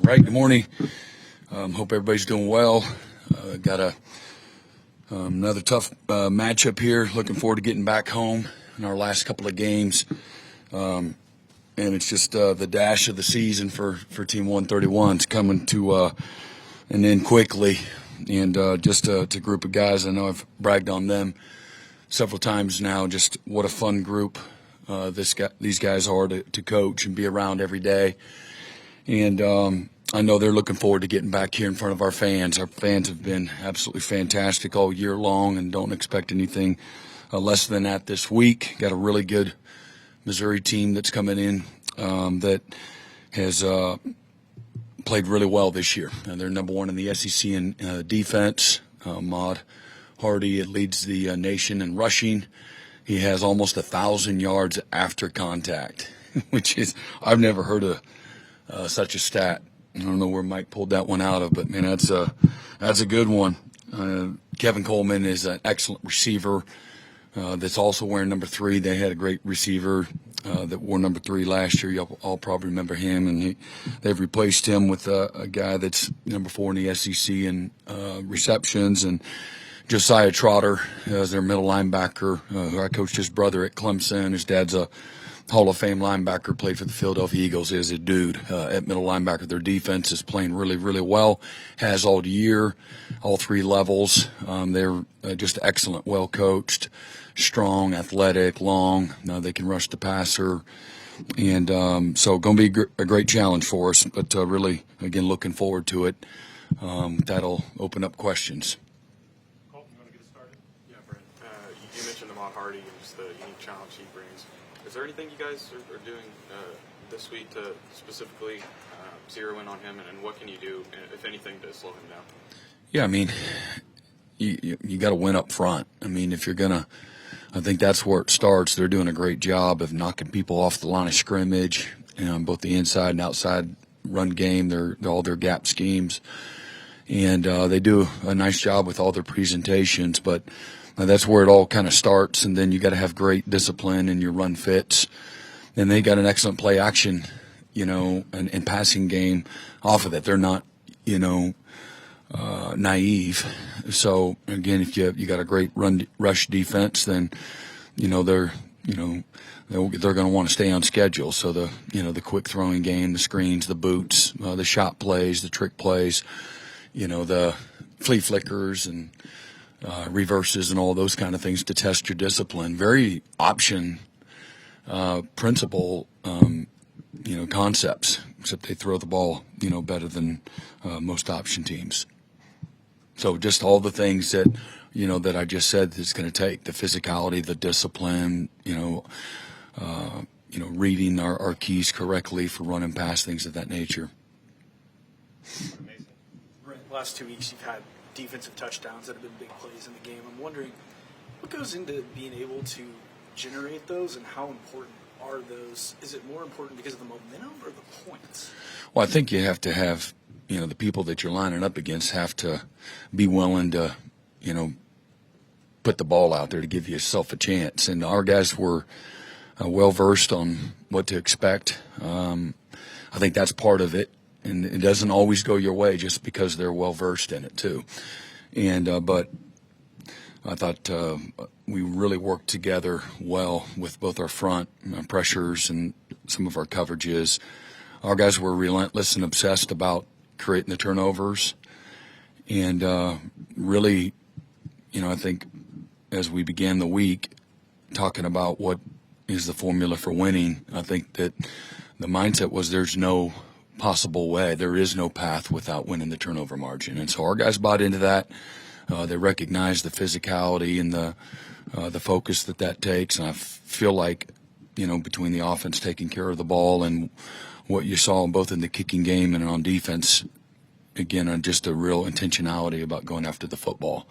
Right, good morning. Hope everybody's doing well. Got another tough matchup here. Looking forward to getting back home in our last couple of games. And it's just the dash of the season for Team 131. It's coming to an end quickly. And just a group of guys, I know I've bragged on them several times now, just what a fun group these guys are to coach and be around every day. And I know they're looking forward to getting back here in front of our fans. Our fans have been absolutely fantastic all year long and don't expect anything less than that this week. Got a really good Missouri team that's coming in that has played really well this year. They're number one in the SEC in defense. Maud Hardy leads the nation in rushing. He has almost 1,000 yards after contact, which is I've never heard of such a stat. I don't know where Mike pulled that one out of, but man, that's a good one. Kevin Coleman is an excellent receiver that's also wearing number 3. They had a great receiver that wore number 3 last year. You all probably remember him, and they've replaced him with a guy that's number 4 in the SEC in receptions, and Josiah Trotter is their middle linebacker, who I coached his brother at Clemson. His dad's a Hall of Fame linebacker, played for the Philadelphia Eagles. Is a dude at middle linebacker. Their defense is playing really, really well. Has all year, all 3 levels. They're just excellent, well coached, strong, athletic, long. They can rush the passer, and so going to be a great challenge for us. But really, again, looking forward to it. That'll open up questions. Colton, you want to get us started? Yeah, Brent. You mentioned the Maud Hardy and just the unique challenge he brings. Is there anything you guys are doing this week to specifically zero in on him, and what can you do, if anything, to slow him down? Yeah, I mean, you got to win up front. I mean, if you're gonna, I think that's where it starts. They're doing a great job of knocking people off the line of scrimmage, both the inside and outside run game. They're all their gap schemes, and they do a nice job with all their presentations, but that's where it all kind of starts, and then you got to have great discipline in your run fits. And they got an excellent play action, and passing game off of that. They're not, naive. So again, if you got a great rush defense, then they're going to want to stay on schedule. So the quick throwing game, the screens, the boots, the shot plays, the trick plays, the flea flickers and reverses and all those kind of things to test your discipline. Very option principle, concepts, except they throw the ball, better than most option teams. So just all the things that, that I just said it's going to take, the physicality, the discipline, reading our keys correctly for running past, things of that nature. Amazing. Brent, last 2 weeks you've had defensive touchdowns that have been big plays in the game. I'm wondering what goes into being able to generate those, and how important are those? Is it more important because of the momentum or the points? Well, I think you have to have, the people that you're lining up against have to be willing to, put the ball out there to give yourself a chance. And our guys were well versed on what to expect. I think that's part of it. And it doesn't always go your way just because they're well versed in it too. And but I thought we really worked together well with both our front pressures and some of our coverages. Our guys were relentless and obsessed about creating the turnovers, and really, I think as we began the week talking about what is the formula for winning, I think that the mindset was there's no possible way. There is no path without winning the turnover margin. And so our guys bought into that. They recognized the physicality and the focus that takes. And I feel like, between the offense taking care of the ball and what you saw both in the kicking game and on defense, again, just a real intentionality about going after the football.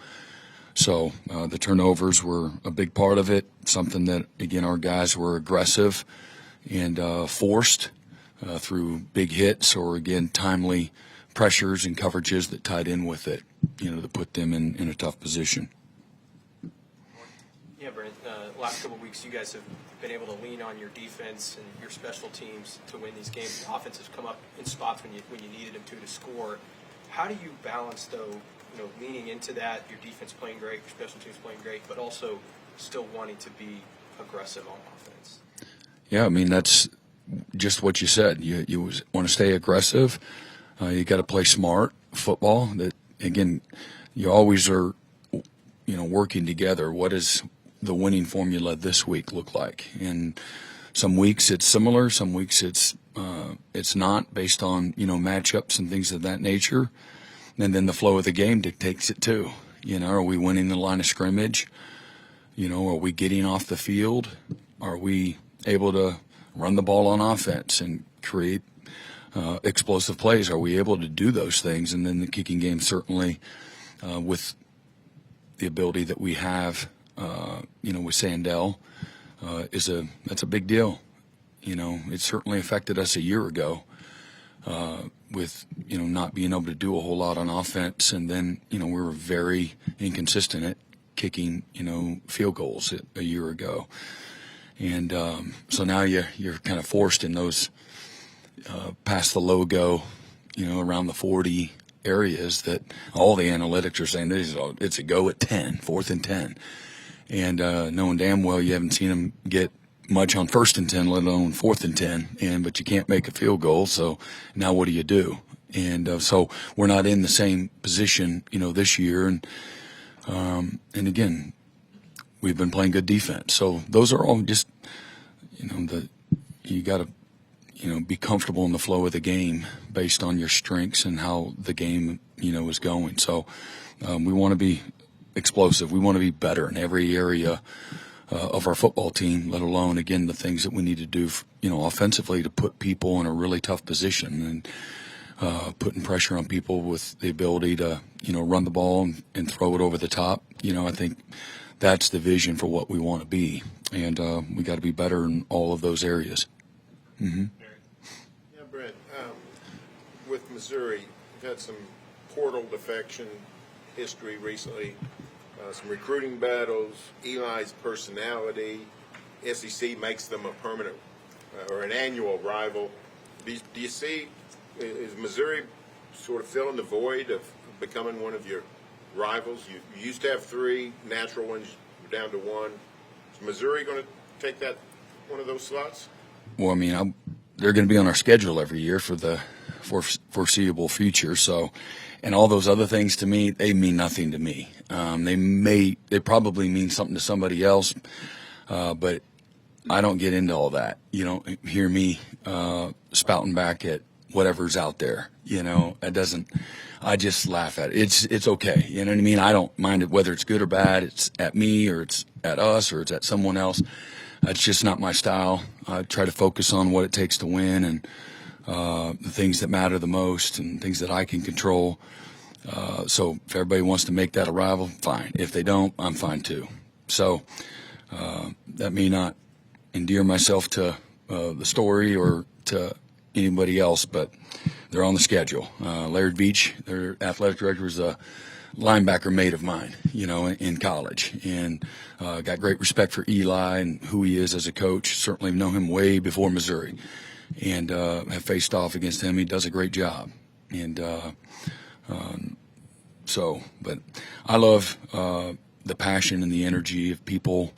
So the turnovers were a big part of it, something that, again, our guys were aggressive and forced through big hits or, again, timely pressures and coverages that tied in with it, to put them in a tough position. Yeah, Brent. Last couple of weeks, you guys have been able to lean on your defense and your special teams to win these games. The offense has come up in spots when you needed them to score. How do you balance, though, leaning into that, your defense playing great, your special teams playing great, but also still wanting to be aggressive on offense? Yeah, I mean, that's just what you said. You want to stay aggressive. You got to play smart football. That again, you always are, working together. What does the winning formula this week look like? And some weeks it's similar. Some weeks it's not, based on matchups and things of that nature. And then the flow of the game dictates it too. Are we winning the line of scrimmage? Are we getting off the field? Are we able to run the ball on offense and create explosive plays? Are we able to do those things? And then the kicking game, certainly, with the ability that we have, with Sandell, that's a big deal. It certainly affected us a year ago with not being able to do a whole lot on offense, and then we were very inconsistent at kicking field goals a year ago. And so now you're kind of forced in those past the logo, around the 40 areas that all the analytics are saying it's a go at 10, 4th and 10. And knowing damn well you haven't seen them get much on 1st and 10, let alone 4th and 10, but you can't make a field goal, so now what do you do? And so we're not in the same position, this year. And again, we've been playing good defense. So those are all just, you got to, be comfortable in the flow of the game based on your strengths and how the game, is going. So we want to be explosive. We want to be better in every area of our football team, let alone, again, the things that we need to do, offensively to put people in a really tough position and putting pressure on people with the ability to, run the ball and throw it over the top. I think that's the vision for what we want to be. And we got to be better in all of those areas. Mm-hmm. Yeah, Brent, with Missouri, you've had some portal defection history recently, some recruiting battles, Eli's personality. SEC makes them a permanent or an annual rival. Do you see, is Missouri sort of filling the void of becoming one of your rivals? You used to have 3 natural ones, you're down to 1. Is Missouri going to take that one of those slots? Well, I mean, they're going to be on our schedule every year for the foreseeable future. So, and all those other things to me, they mean nothing to me. They probably mean something to somebody else, but I don't get into all that. You don't hear me spouting back at whatever's out there. It doesn't. I just laugh at it. It's okay. You know what I mean? I don't mind it whether it's good or bad. It's at me or it's at us or it's at someone else. It's just not my style. I try to focus on what it takes to win and the things that matter the most and things that I can control. So if everybody wants to make that a rival, fine. If they don't, I'm fine too. So that may not endear myself to the story or to anybody else, but they're on the schedule. Laird Beach, their athletic director, was a linebacker mate of mine, in college, and got great respect for Eli and who he is as a coach. Certainly know him way before Missouri, and have faced off against him. He does a great job, and but I love the passion and the energy of people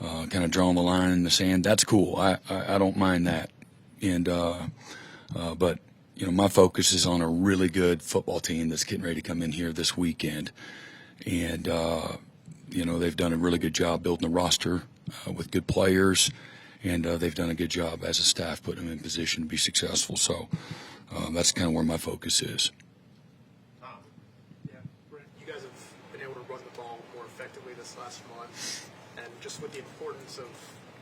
kind of drawing the line in the sand. That's cool. I don't mind that, and but my focus is on a really good football team that's getting ready to come in here this weekend. And, they've done a really good job building a roster with good players. And they've done a good job as a staff putting them in position to be successful. So that's kind of where my focus is. Yeah, Brent, you guys have been able to run the ball more effectively this last month. And just with the importance of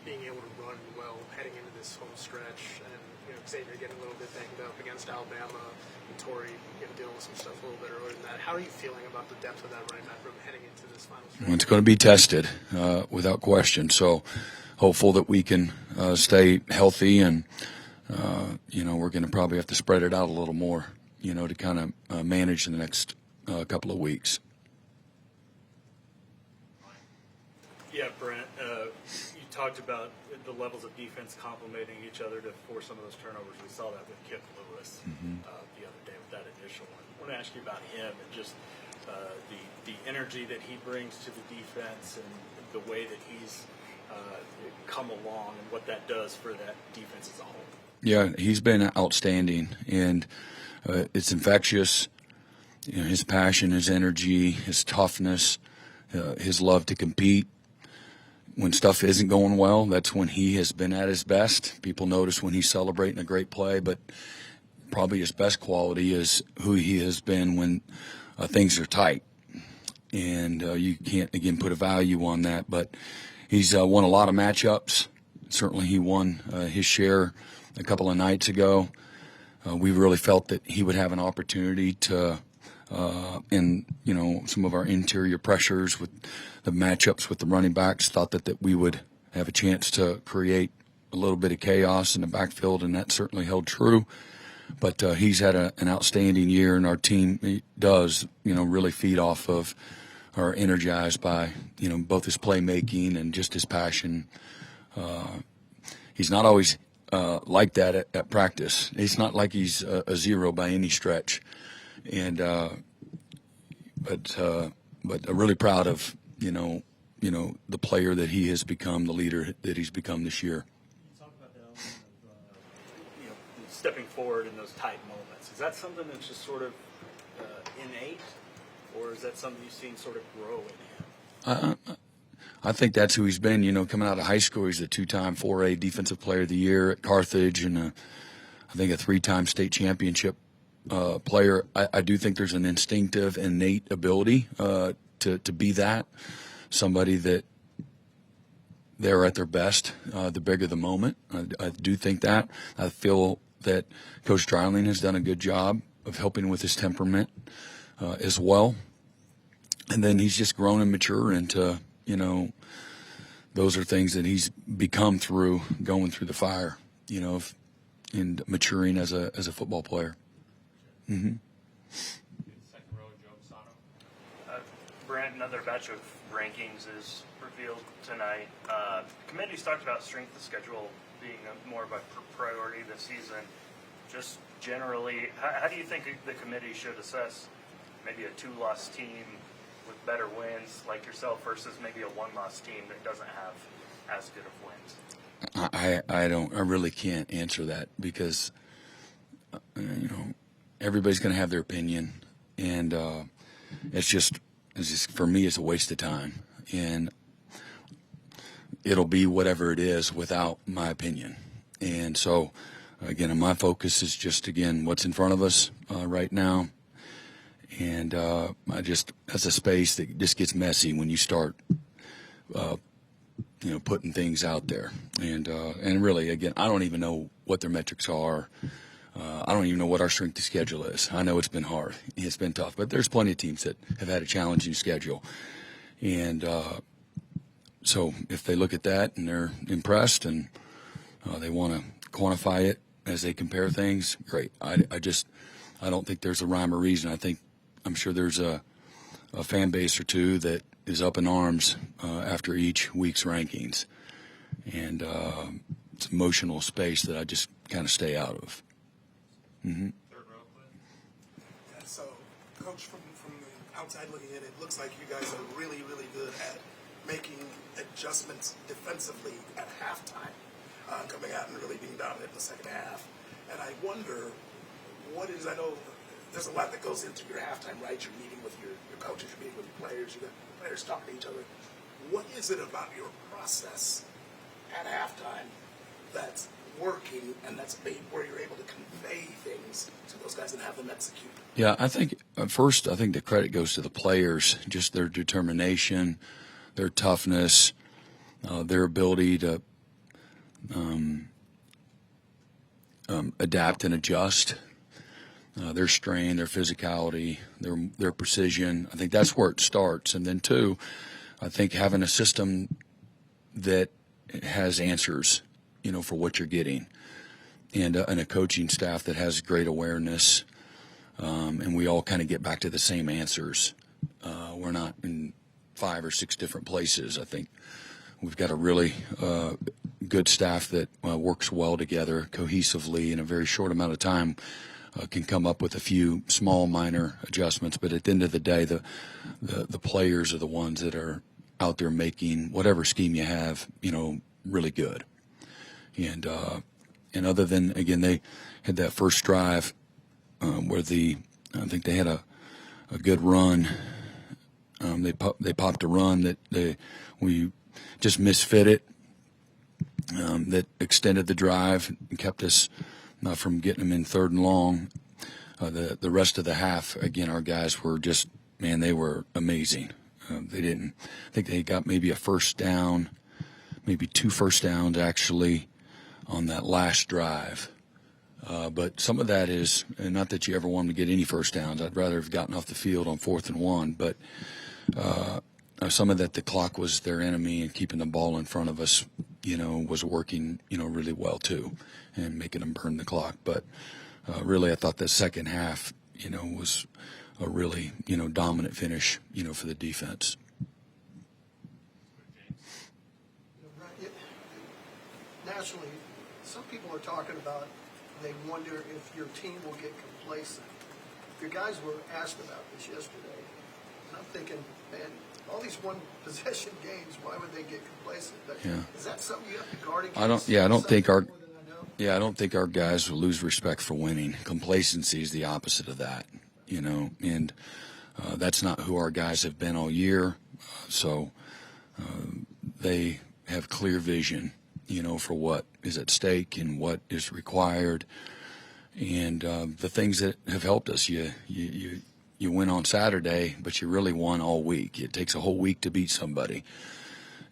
being able to run well heading into this home stretch, and Xavier getting a little bit banged up against Alabama, and Torrey dealing with some stuff a little bit earlier than that. How are you feeling about the depth of that running back room heading into this final stretch? Well, it's going to be tested without question. So hopeful that we can stay healthy, and we're going to probably have to spread it out a little more, to kind of manage in the next couple of weeks. Yeah, Brent, you talked about the levels of defense complementing each other to force some of those turnovers. We saw that with Kip Lewis the other day with that initial one. I want to ask you about him and just the energy that he brings to the defense and the way that he's come along and what that does for that defense as a whole. Yeah, he's been outstanding, and it's infectious. You know, his passion, his energy, his toughness, his love to compete. When stuff isn't going well, that's when he has been at his best. People notice when he's celebrating a great play, but probably his best quality is who he has been when things are tight. And you can't, again, put a value on that, but he's won a lot of matchups. Certainly he won his share a couple of nights ago. We really felt that he would have an opportunity to in some of our interior pressures with the matchups with the running backs, thought that we would have a chance to create a little bit of chaos in the backfield, and that certainly held true. But he's had an outstanding year, and our team does really feed off of or energized by both his playmaking and just his passion. He's not always like that at practice. It's not like he's a zero by any stretch. And but I'm really proud of the player that he has become, the leader that he's become this year. You talk about the element of stepping forward in those tight moments. Is that something that's just sort of innate, or is that something you've seen sort of grow in him? I think that's who he's been. Coming out of high school, he's a 2-time 4A Defensive Player of the Year at Carthage, and I think a 3-time state championship player. I do think there's an instinctive, innate ability to be that, somebody that they're at their best, the bigger the moment. I do think that. I feel that Coach Dreiling has done a good job of helping with his temperament as well. And then he's just grown and matured into, those are things that he's become through going through the fire, and maturing as a football player. Mm-hmm. Second row, Joe Sano. Brent, another batch of rankings is revealed tonight. The committee's talked about strength of schedule being more of a priority this season. Just generally, how do you think the committee should assess maybe a 2-loss team with better wins like yourself versus maybe a 1-loss team that doesn't have as good of wins? I really can't answer that because everybody's going to have their opinion, and it's just for me it's a waste of time, and it'll be whatever it is without my opinion. And so again, my focus is just what's in front of us right now. And that's a space that just gets messy when you start, putting things out there. And really, again, I don't even know what their metrics are. I don't even know what our strength of schedule is. I know it's been hard. It's been tough. But there's plenty of teams that have had a challenging schedule. And so if they look at that and they're impressed and they want to quantify it as they compare things, great. I don't think there's a rhyme or reason. I'm sure there's a fan base or two that is up in arms after each week's rankings. And it's emotional space that I just kind of stay out of. Mm-hmm. Third row, Clint. Yeah, so, Coach, from the outside looking in, it looks like you guys are really, really good at making adjustments defensively at halftime, coming out and really being dominant in the second half. And I wonder, I know there's a lot that goes into your halftime, right? You're meeting with your coaches, you're meeting with your players, you got players talking to each other. What is it about your process at halftime that's working and that's where you're able to convey things to those guys and have them execute? Yeah, I think first, the credit goes to the players, just their determination, their toughness, their ability to adapt and adjust, their strain, their physicality, their precision. I think that's where it starts. And then two, I think having a system that has answers, for what you're getting, and a coaching staff that has great awareness, and we all kind of get back to the same answers. We're not in 5 or 6 different places. I think we've got a really good staff that works well together cohesively in a very short amount of time. Can come up with a few small minor adjustments, but at the end of the day, the players are the ones that are out there making whatever scheme you have, really good. And other than, again, they had that first drive where I think they had a good run. They popped a run that we just misfit it. That extended the drive and kept us from getting them in 3rd and long. The rest of the half, again, our guys were just, man, they were amazing. I think they got maybe a first down, maybe 2 first downs actually on that last drive. But some of that is, and not that you ever want them to get any first downs. I'd rather have gotten off the field on 4th and 1. But some of that, the clock was their enemy, and keeping the ball in front of us, was working, really well too, and making them burn the clock. But really, I thought the second half, was a really, dominant finish, for the defense. Nationally, some people are talking about they wonder if your team will get complacent. Your guys were asked about this yesterday, and I'm thinking, man, all these one-possession games, why would they get complacent? But Yeah. Is that something you have to guard against? I don't think our More than I know? Yeah, I don't think our guys will lose respect for winning. Complacency is the opposite of that, and that's not who our guys have been all year. So they have clear vision, for what is at stake and what is required. And the things that have helped us, you win on Saturday, but you really won all week. It takes a whole week to beat somebody.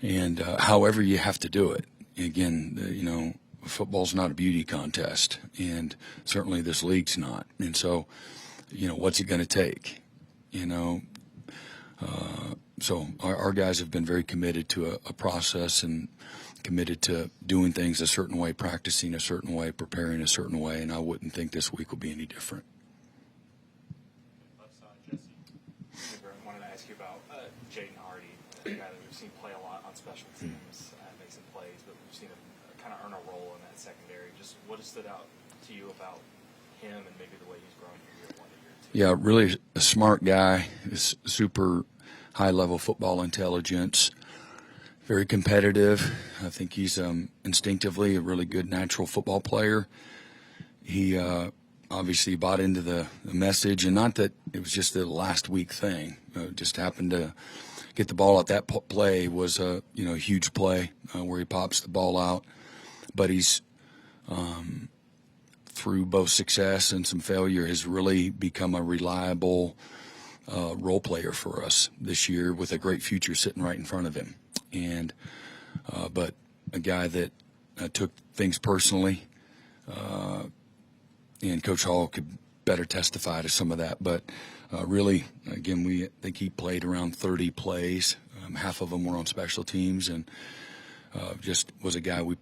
And however you have to do it. Again, football's not a beauty contest, and certainly this league's not. And so, what's it going to take? So our guys have been very committed to a process and committed to doing things a certain way, practicing a certain way, preparing a certain way, and I wouldn't think this week will be any different. Jesse. I wanted to ask you about Jaden Hardy, a guy that we've seen play a lot on special teams, make some plays, but we've seen him kind of earn a role in that secondary. Just what has stood out to you about him and maybe the way he's grown from year 1 to year 2? Yeah, really a smart guy. Is super high-level football intelligence. Very competitive. I think he's instinctively a really good natural football player. He obviously bought into the message, and not that it was just the last week thing. Just happened to get the ball out. That play was a huge play where he pops the ball out. But he's through both success and some failure has really become a reliable role player for us this year, with a great future sitting right in front of him. And but a guy that took things personally, and Coach Hall could better testify to some of that. But really, again, I think he played around 30 plays. Half of them were on special teams, and just was a guy we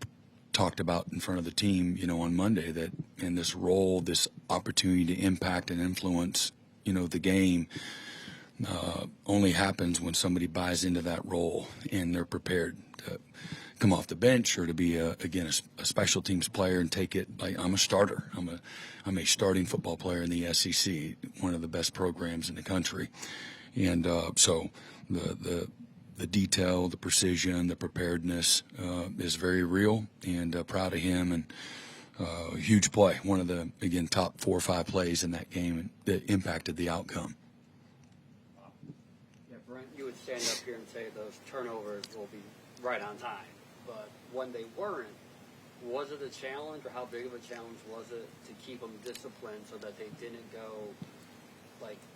talked about in front of the team, on Monday, that in this role, this opportunity to impact and influence, the game, only happens when somebody buys into that role and they're prepared to come off the bench or to be a special teams player and take it like I'm a starter. I'm a starting football player in the SEC, one of the best programs in the country, and so the detail, the precision, the preparedness is very real, and proud of him. And huge play, one of the top 4 or 5 plays in that game that impacted the outcome. Yeah, Brent, you would stand up here and say those turnovers will be right on time, but when they weren't, was it a challenge, or how big of a challenge was it to keep them disciplined so that they didn't go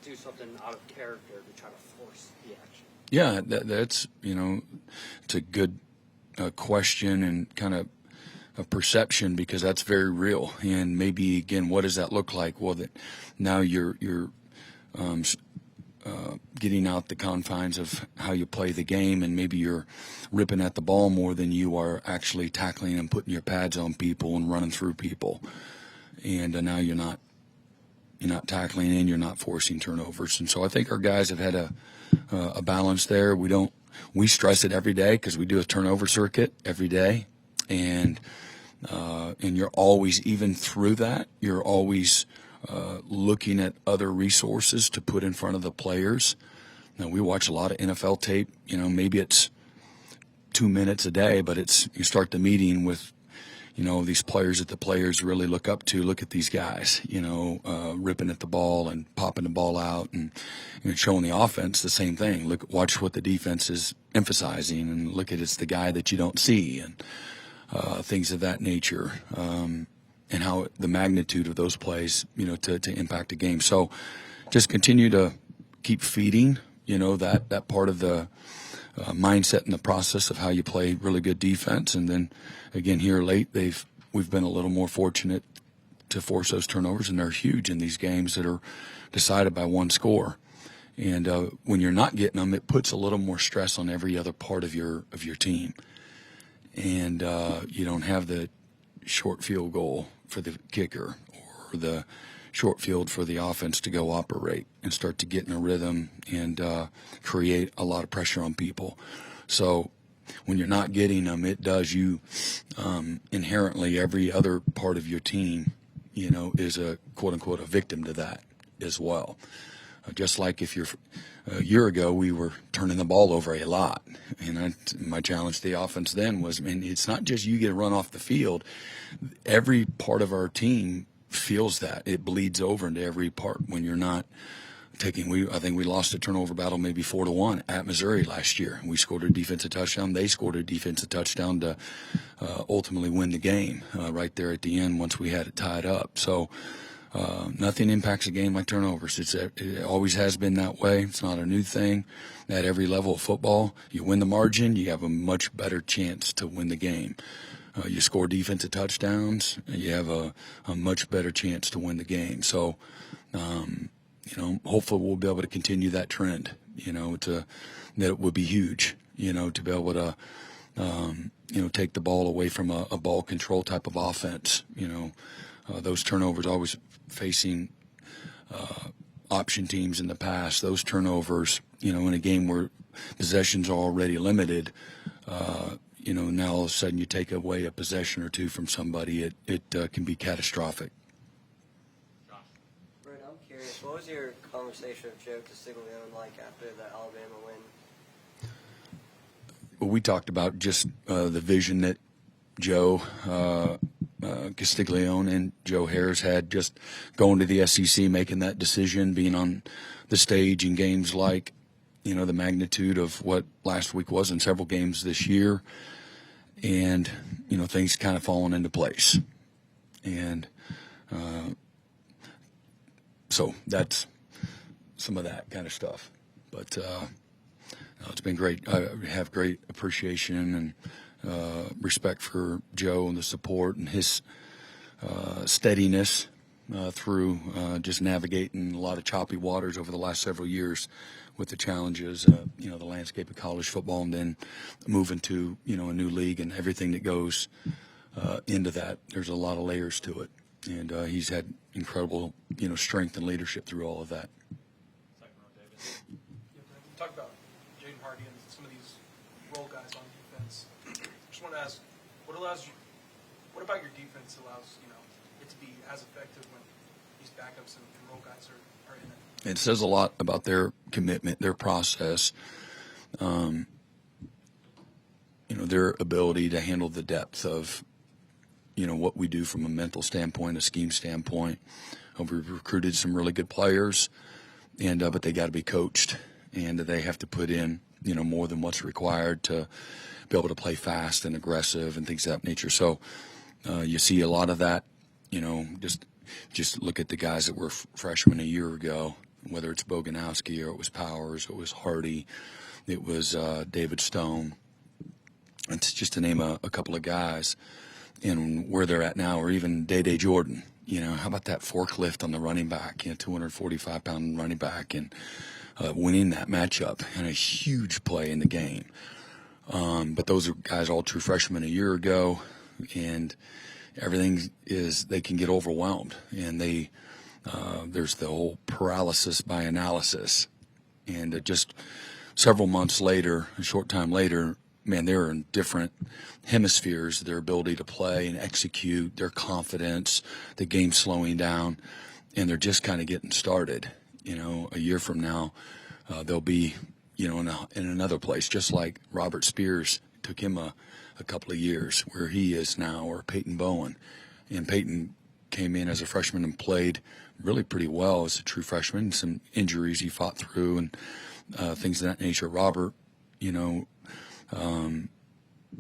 do something out of character to try to force the action? Yeah, that's it's a good question and kind of a perception, because that's very real. And maybe again, what does that look like? Well, that now you're getting out the confines of how you play the game, and maybe you're ripping at the ball more than you are actually tackling and putting your pads on people and running through people. And now you're not tackling and you're not forcing turnovers. And so I think our guys have had a balance there. We don't we stress it every day because we do a turnover circuit every day, and you're always, even through that, you're always looking at other resources to put in front of the players. Now, we watch a lot of NFL tape. Maybe it's 2 minutes a day, but you start the meeting with, these players that the players really look up to. Look at these guys, ripping at the ball and popping the ball out, and showing the offense the same thing. Watch what the defense is emphasizing, and look at it's the guy that you don't see, and things of that nature, and how the magnitude of those plays, to impact a game. So just continue to keep feeding, that part of the mindset and the process of how you play really good defense. And then again, here late, we've been a little more fortunate to force those turnovers, and they're huge in these games that are decided by one score. And when you're not getting them, it puts a little more stress on every other part of your team. And you don't have the short field goal for the kicker, or the short field for the offense to go operate and start to get in a rhythm and create a lot of pressure on people. So when you're not getting them, it does you inherently, every other part of your team, is a quote-unquote a victim to that as well. Just like if a year ago, we were turning the ball over a lot. And my challenge to the offense then was, it's not just you get a run off the field. Every part of our team feels that. It bleeds over into every part when you're not taking. I think we lost a turnover battle maybe 4-1 at Missouri last year. We scored a defensive touchdown. They scored a defensive touchdown to ultimately win the game right there at the end once we had it tied up. So nothing impacts a game like turnovers. It always has been that way. It's not a new thing. At every level of football, you win the margin, you have a much better chance to win the game. You score defensive touchdowns, you have a much better chance to win the game. So, hopefully we'll be able to continue that trend, that it would be huge, to be able to, take the ball away from a ball control type of offense. Those turnovers, always facing option teams in the past, those turnovers, in a game where possessions are already limited, now all of a sudden you take away a possession or two from somebody, it can be catastrophic. Brent, I'm curious, what was your conversation with Joe Castiglione like after the Alabama win? Well, we talked about just the vision that Joe Castiglione and Joe Harris had, just going to the SEC, making that decision, being on the stage in games like, the magnitude of what last week was in several games this year, and, things kind of falling into place. And so that's some of that kind of stuff. But it's been great. I have great appreciation and respect for Joe and the support and his steadiness through just navigating a lot of choppy waters over the last several years with the challenges, the landscape of college football, and then moving to, a new league and everything that goes into that. There's a lot of layers to it. And he's had incredible, strength and leadership through all of that. Second row, David. You talked about Jaden Hardy and some of these role guys on defense. Just want to ask, what about your defense allows, it to be as effective when these backups and role guys are in it? It says a lot about their commitment, their process, their ability to handle the depth of, what we do from a mental standpoint, a scheme standpoint. We've recruited some really good players, and but they got to be coached, and they have to put in, more than what's required to be able to play fast and aggressive and things of that nature. So you see a lot of that, just look at the guys that were freshmen a year ago, whether it's Boganowski or it was Powers, or it was Hardy, it was David Stone. It's just to name a couple of guys, and where they're at now, or even Day Jordan. How about that forklift on the running back, 245-pound running back, and winning that matchup, and a huge play in the game. But those are guys all true freshmen a year ago, and everything they can get overwhelmed, and there's the whole paralysis by analysis, and just several months later, a short time later, man, they're in different hemispheres. Their ability to play and execute, their confidence, the game slowing down, and they're just kind of getting started. A year from now, they'll be, in another place, just like Robert Spears took him a couple of years where he is now, or Peyton Bowen. And Peyton came in as a freshman and played really pretty well as a true freshman. Some injuries he fought through and things of that nature. Robert,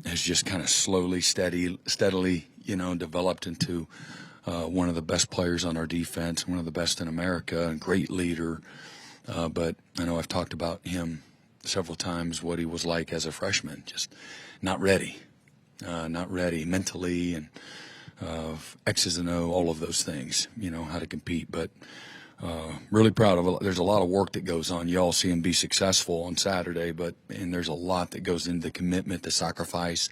has just kind of steadily, developed into one of the best players on our defense, one of the best in America, and great leader. But I know I've talked about him several times, what he was like as a freshman, just not ready mentally, and X's and O, all of those things, how to compete. But really proud of it. There's a lot of work that goes on. You all see him be successful on Saturday, and there's a lot that goes into the commitment, the sacrifice,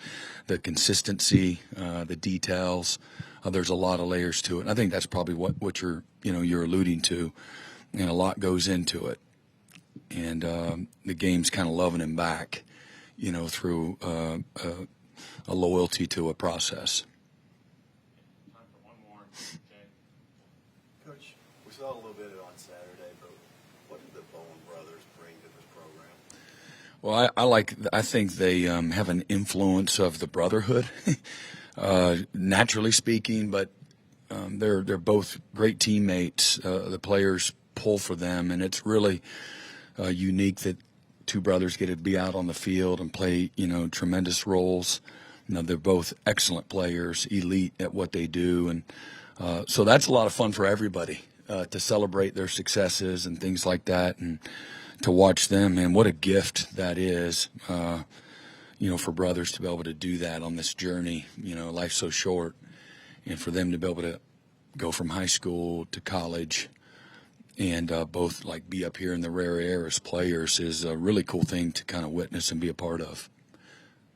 the consistency, the details. There's a lot of layers to it. And I think that's probably what you're alluding to, and a lot goes into it. And the game's kind of loving him back, through a loyalty to a process. Time for one more. Jay. Coach, we saw a little bit on Saturday, but what did the Bowen brothers bring to this program? Well, I think they have an influence of the brotherhood, naturally speaking, but they're both great teammates. The players pull for them, and it's really unique that two brothers get to be out on the field and play, tremendous roles. They're both excellent players, elite at what they do, and so that's a lot of fun for everybody to celebrate their successes and things like that, and to watch them. And what a gift that is, for brothers to be able to do that on this journey. Life's so short, and for them to be able to go from high school to college and both be up here in the rare air as players is a really cool thing to kind of witness and be a part of.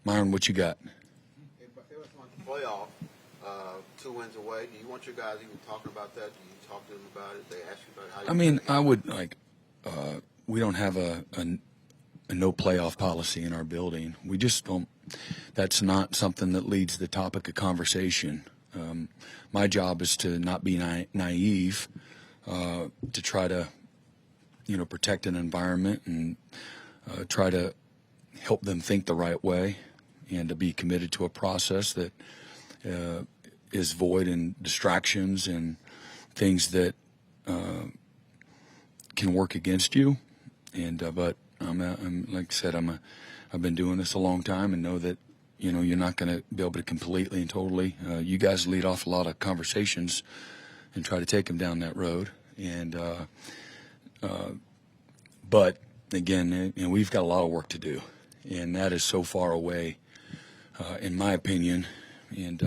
Myron, what you got? Playoff, 2 wins away. Do you want your guys even talking about that? Do you talk to them about it? They ask you about how you I would we don't have a no playoff policy in our building. We just don't. That's not something that leads the topic of conversation. My job is to not be naive, to try to, protect an environment and try to help them think the right way, and to be committed to a process that is void in distractions and things that can work against you. And but I'm like I said, I've been doing this a long time, and know that you're not going to be able to completely and totally. You guys lead off a lot of conversations and try to take them down that road. And but again, we've got a lot of work to do, and that is so far away, in my opinion. And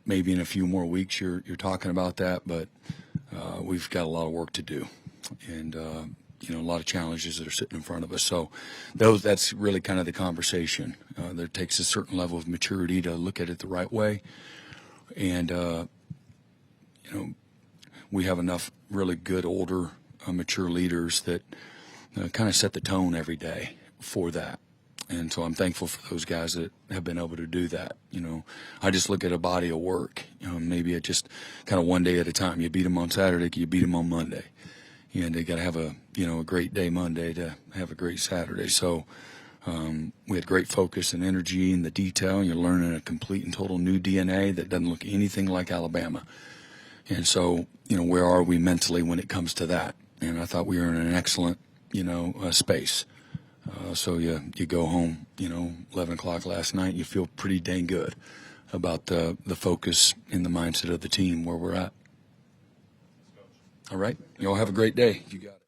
maybe in a few more weeks you're talking about that, but we've got a lot of work to do, and a lot of challenges that are sitting in front of us. So that's really kind of the conversation. There takes a certain level of maturity to look at it the right way, and we have enough really good older mature leaders that kind of set the tone every day for that. And so I'm thankful for those guys that have been able to do that. I just look at a body of work. Maybe it just kind of one day at a time. You beat them on Saturday, you beat them on Monday. And they got to have a great day Monday to have a great Saturday. So we had great focus and energy in the detail. And you're learning a complete and total new DNA that doesn't look anything like Alabama. And so, where are we mentally when it comes to that? And I thought we were in an excellent, space. So you go home, 11 o'clock last night, you feel pretty dang good about the focus and the mindset of the team where we're at. All right. You all have a great day. You got it.